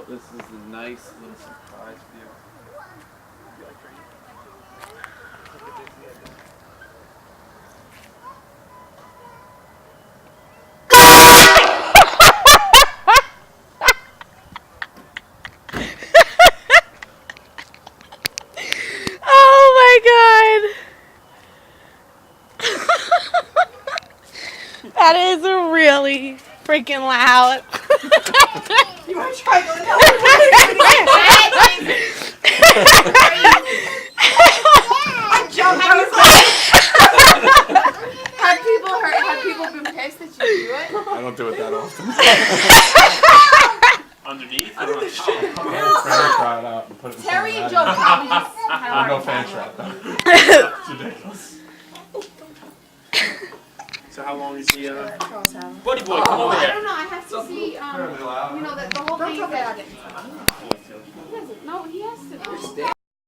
This is a nice little surprise for you. Oh my god. That is really freaking loud. You want to try going down? I jumped. Have people been pissed that you do it? I don't do it that often. Underneath? I did this shit. Try it out and put it in Terry and front Joe of probably just I'm no fan trap though. It's ridiculous. So how long is the, Charles have. Buddy boy, come over I here. don't know. I have to see. Fairly loud. You know the whole thing is that.